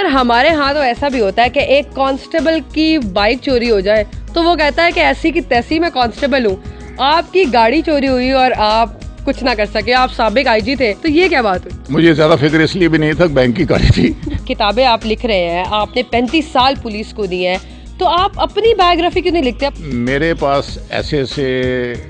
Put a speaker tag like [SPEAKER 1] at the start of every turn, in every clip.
[SPEAKER 1] Sir हमारे यहाँ तो ऐसा भी होता है कि एक कांस्टेबल की बाइक चोरी हो जाए तो वो कहता है कि ऐसी की तैसी मैं कांस्टेबल हूँ। आपकी गाड़ी चोरी हुई और आप कुछ ना कर सके, आप साबिक आईजी थे, तो ये क्या बात हुई?
[SPEAKER 2] मुझे ज्यादा फिक्र इसलिए भी नहीं था, बैंक की गाड़ी थी।
[SPEAKER 1] किताबें आप लिख रहे हैं, आपने 35 साल पुलिस को दी है, तो आप अपनी बायोग्राफी क्यों नहीं लिखते?
[SPEAKER 2] मेरे पास ऐसे ऐसे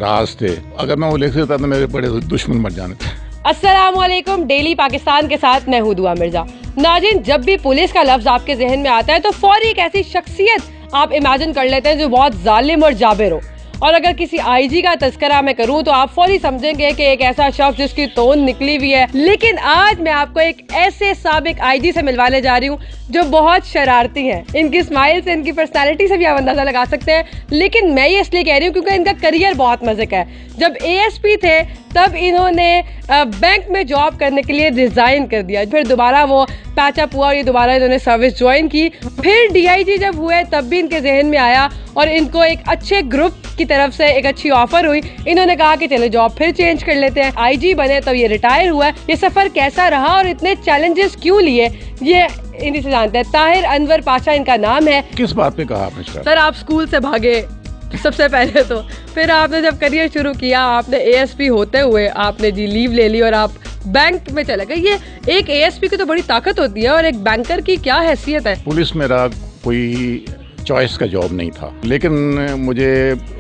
[SPEAKER 2] राज थे, अगर मैं वो लिख देता तो मेरे बड़े दुश्मन मर जाने थे।
[SPEAKER 1] अस्सलाम वालेकुम, डेली पाकिस्तान के साथ मैं हूं दुआ मिर्जा। नाज़रीन, जब भी पुलिस का लफ्ज आपके जहन में आता है तो फौरी एक ऐसी शख्सियत आप इमेजिन कर लेते हैं जो बहुत जालिम और जाबिर हो। और अगर किसी आईजी का तस्करा मैं करूं तो आप फौरी समझेंगे कि एक ऐसा शख्स जिसकी तोन निकली हुई है। लेकिन आज मैं आपको एक ऐसे साबिक आईजी से मिलवाने जा रही हूं जो बहुत शरारती हैं। इनकी स्माइल से, इनकी पर्सनालिटी से भी आप अंदाजा लगा सकते हैं। लेकिन मैं ये इसलिए कह रही हूँ क्योंकि इनका करियर बहुत मजे का है। जब एएसपी थे तब इन्होंने बैंक में जॉब करने के लिए रिजाइन कर दिया, फिर दोबारा वो पैचअप हुआ और ये दोबारा इन्होंने सर्विस ज्वाइन की। फिर डीआईजी जब हुए तब भी इनके जहन में आया और इनको एक अच्छे ग्रुप की तरफ से एक अच्छी ऑफर हुई। इन्होंने कहा कि चलो जॉब फिर चेंज कर लेते हैं। आईजी बने तो ये रिटायर हुआ। ये सफर कैसा रहा और इतने चैलेंजेस क्यों लिए, ये इन्हीं से जानते हैं। ताहिर अनवर पाशा इनका नाम है।
[SPEAKER 2] किस बात पे कहा आपने?
[SPEAKER 1] सर आप स्कूल से भागे सबसे पहले तो, फिर आपने जब करियर शुरू किया, आपने एएसपी होते हुए आपने जी लीव ले ली और आप बैंक में चले गए। ये एक एएसपी की तो बड़ी ताकत होती है और एक बैंकर की क्या हैसियत है?
[SPEAKER 2] पुलिस मेरा कोई चॉइस का जॉब नहीं था, लेकिन मुझे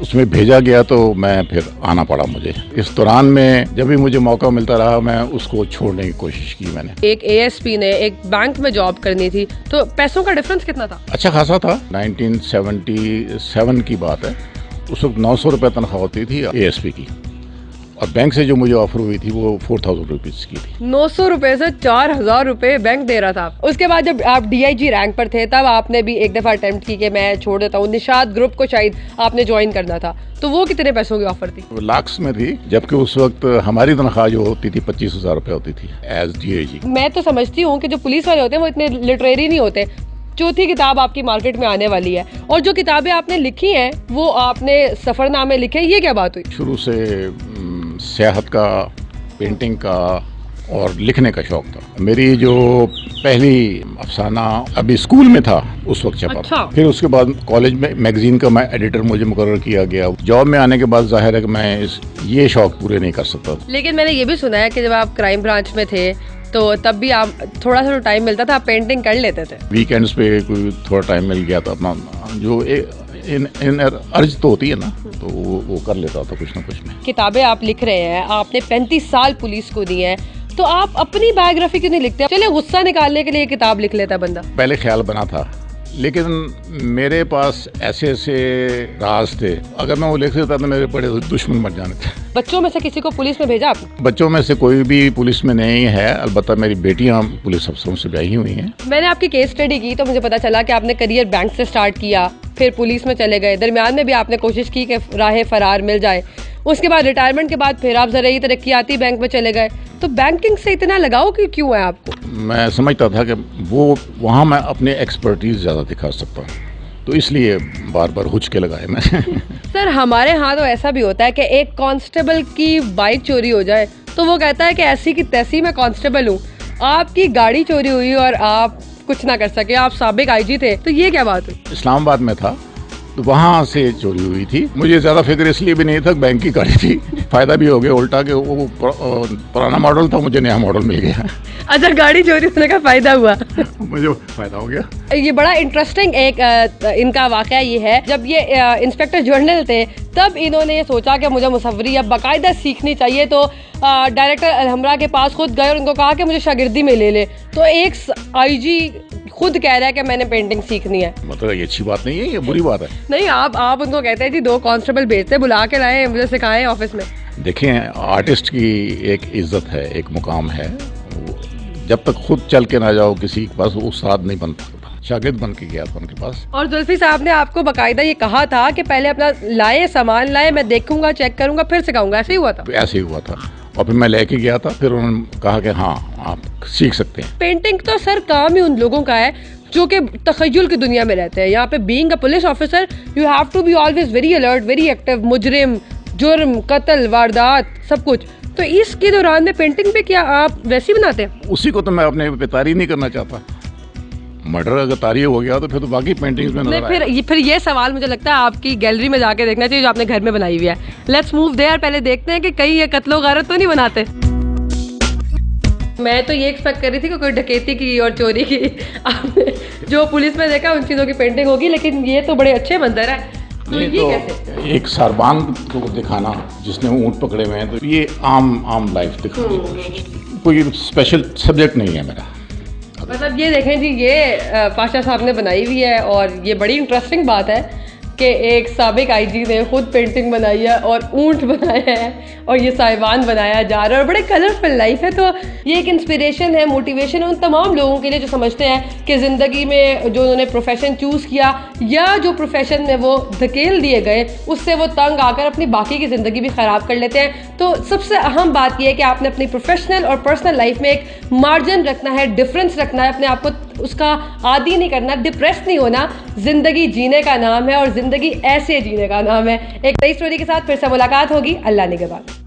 [SPEAKER 2] उसमें भेजा गया तो मैं फिर आना पड़ा मुझे। इस दौरान में जब भी मुझे मौका मिलता रहा मैं उसको छोड़ने की कोशिश की मैंने।
[SPEAKER 1] एक एएसपी ने एक बैंक में जॉब करनी थी, तो पैसों का डिफरेंस कितना था?
[SPEAKER 2] अच्छा खासा था। 1977 की बात है। उस वक्त 900 रुपये तनख्वाह होती थी एएसपी की, और बैंक से जो मुझे ऑफर हुई थी वो 4000 रुपीज की थी।
[SPEAKER 1] 900 रुपए से 4000 रुपए बैंक दे रहा था। उसके बाद जब आप डीआईजी रैंक पर थे तब आपने भी एक दफा अटेम्प्ट की कि मैं छोड़ देता हूँ। निशात ग्रुप को शायद आपने ज्वाइन करना था, तो वो कितने पैसों की ऑफर थी?
[SPEAKER 2] लाख्स में थी, जबकि उस वक्त हमारी तनख्वाह जो होती थी 25,000 रुपये होती थी एज डीआईजी।
[SPEAKER 1] मैं तो समझती हूँ कि जो पुलिस वाले होते हैं वो इतने लिटरेरी नहीं होते। चौथी किताब आपकी मार्केट में आने वाली है और जो किताबें आपने लिखी हैं वो आपने सफरनामे लिखे, ये क्या बात हुई?
[SPEAKER 2] शुरू से सियाहत का, पेंटिंग का और लिखने का शौक था। मेरी जो पहली अफसाना अभी स्कूल में था उस वक्त छपा।
[SPEAKER 1] अच्छा।
[SPEAKER 2] फिर उसके बाद कॉलेज में मैगजीन का मैं एडिटर मुझे मुकर्रर किया गया। जॉब में आने के बाद जाहिर है कि मैं ये शौक पूरे नहीं कर सकता।
[SPEAKER 1] लेकिन मैंने ये भी सुना है कि जब आप क्राइम ब्रांच में थे तो तब भी आप थोड़ा सा टाइम मिलता था, आप पेंटिंग कर लेते थे।
[SPEAKER 2] वीकेंड्स पे कोई थोड़ा टाइम मिल गया था अपना, जो इन अर्ज तो होती है ना, तो वो कर लेता था कुछ ना कुछ में।
[SPEAKER 1] किताबें आप लिख रहे हैं, आपने 35 साल पुलिस को दी है, तो आप अपनी बायोग्राफी क्यों नहीं लिखते? चलिए गुस्सा निकालने के लिए किताब लिख लेता बंदा।
[SPEAKER 2] पहले ख्याल बना था, लेकिन मेरे पास ऐसे ऐसे राज थे, अगर मैं वो लिख देता तो मेरे बड़े दुश्मन मर जाने थे।
[SPEAKER 1] बच्चों में से किसी को पुलिस में भेजा आपने?
[SPEAKER 2] बच्चों में से कोई भी पुलिस में नहीं है, अलबत्ता मेरी बेटियां पुलिस अफसरों से ब्याही हुई हैं।
[SPEAKER 1] मैंने आपकी केस स्टडी की तो मुझे पता चला कि आपने करियर बैंक से स्टार्ट किया, फिर पुलिस में चले गए, दरमियान में भी आपने कोशिश की कि राह फरार मिल जाए। उसके बाद रिटायरमेंट के बाद फिर आप जरा ही तरक्याती बैंक में चले गए। तो बैंकिंग से इतना लगाव क्यों है आपको?
[SPEAKER 2] मैं समझता था कि वो वहाँ मैं अपने एक्सपर्टीज ज़्यादा दिखा सकता हूँ, तो इसलिए बार बार हुचके लगाए मैं।
[SPEAKER 1] सर हमारे यहाँ तो ऐसा भी होता है कि एक कांस्टेबल की बाइक चोरी हो जाए तो वो कहता है कि ऐसी की तैसी मैं कांस्टेबल हूँ। आपकी गाड़ी चोरी हुई और आप कुछ ना कर सके, आप साबिक आईजी थे, तो ये क्या बात हुई?
[SPEAKER 2] इस्लामाबाद में था तो वहाँ से चोरी हुई थी। मुझे ज़्यादा फिक्र इसलिए भी नहीं था, बैंक की गाड़ी थी। फ़ायदा भी हो गया उल्टा कि वो पुराना मॉडल था, मुझे नया मॉडल मिल गया।
[SPEAKER 1] अच्छा, गाड़ी चोरी होने का फ़ायदा हुआ।
[SPEAKER 2] मुझे फ़ायदा हो गया।
[SPEAKER 1] ये बड़ा इंटरेस्टिंग एक इनका वाक़या ये है, जब ये इंस्पेक्टर जनरल थे तब इन्होंने ये सोचा कि मुझे मुसव्वरी अब बाकायदा सीखनी चाहिए, तो डायरेक्टर अलहमरा के पास खुद गए और उनको कहा कि मुझे शागिर्दी में ले ले। तो एक आईजी खुद कह रहा है कि मैंने पेंटिंग सीखनी है।
[SPEAKER 2] मतलब ये अच्छी बात नहीं है, ये बुरी बात है।
[SPEAKER 1] नहीं, आप उनको कहते हैं जी 2 कांस्टेबल भेजते, बुला के लाए, मुझे सिखाएं ऑफिस में।
[SPEAKER 2] देखें, आर्टिस्ट की एक इज्जत है, एक मुकाम है। जब तक खुद चल के ना जाओ किसी के पास, वो उस्ताद नहीं बन सकता। शागिर्द बन के गया था उनके पास। और
[SPEAKER 1] जुल्फी साहब ने आपको बाकायदा ये कहा था कि पहले अपना सामान लाए, मैं देखूंगा, चेक करूंगा, फिर सिखाऊंगा। ऐसे ही हुआ था?
[SPEAKER 2] ऐसे ही हुआ था, और फिर मैं लेके गया था। फिर उन्होंने कहा कि हाँ आप सीख सकते हैं।
[SPEAKER 1] पेंटिंग तो सर काम ही उन लोगों का है जो कि तखय्युल की दुनिया में रहते हैं। यहाँ पे being a police officer you have to be always very alert, very active. मुजरिम, जुर्म, कत्ल, वारदात, सब कुछ। तो इसके दौरान में पेंटिंग पे क्या आप वैसी बनाते हैं?
[SPEAKER 2] उसी को तो मैं अपने पे तारीफ नहीं करना चाहता। मर्डर अगर तारीफ हो गया तो फिर तो बाकी पेंटिंग्स में
[SPEAKER 1] नहीं,
[SPEAKER 2] नजर आएगा।
[SPEAKER 1] फिर ये सवाल मुझे लगता है आपकी गैलरी में जाके देखना चाहिए जो आपने घर में बनाई हुई है। लेट्स मूव देयर, पहले देखते हैं कि कहीं ये कत्लो गारत तो नहीं बनाते। मैं तो ये एक्सपेक्ट कर रही थी कि कोई डकैती की और चोरी की, आपने जो पुलिस में देखा उन चीज़ों की पेंटिंग होगी, लेकिन ये तो बड़े अच्छे मंदिर है। तो
[SPEAKER 2] नहीं,
[SPEAKER 1] ये
[SPEAKER 2] तो
[SPEAKER 1] कैसे?
[SPEAKER 2] एक सारबान को दिखाना जिसने ऊँट पकड़े हुए हैं, तो ये आम लाइफ दिखाने की कोशिश की। कोई स्पेशल सब्जेक्ट नहीं है मेरा।
[SPEAKER 1] मतलब ये देखें जी, ये पाशा साहब ने बनाई हुई है और ये बड़ी इंटरेस्टिंग बात है कि एक साबिक आईजी ने खुद पेंटिंग बनाई है और ऊंट बनाया है और ये साहिबान बनाया जा रहा है और बड़े कलरफुल लाइफ है। तो ये एक इंस्पिरेशन है, मोटिवेशन है उन तमाम लोगों के लिए जो समझते हैं कि ज़िंदगी में जो उन्होंने प्रोफेशन चूज़ किया या जो प्रोफेशन में वो धकेल दिए गए उससे वो तंग आकर अपनी बाकी की ज़िंदगी भी ख़राब कर लेते हैं। तो सबसे अहम बात यह है कि आपने अपनी प्रोफेशनल और पर्सनल लाइफ में एक मार्जिन रखना है, डिफरेंस रखना है, अपने आप को उसका आदी नहीं करना, डिप्रेस नहीं होना। ज़िंदगी जीने का नाम है और ज़िंदगी ऐसे जीने का नाम है। एक नई स्टोरी के साथ फिर से मुलाकात होगी अल्लाह निगहबान।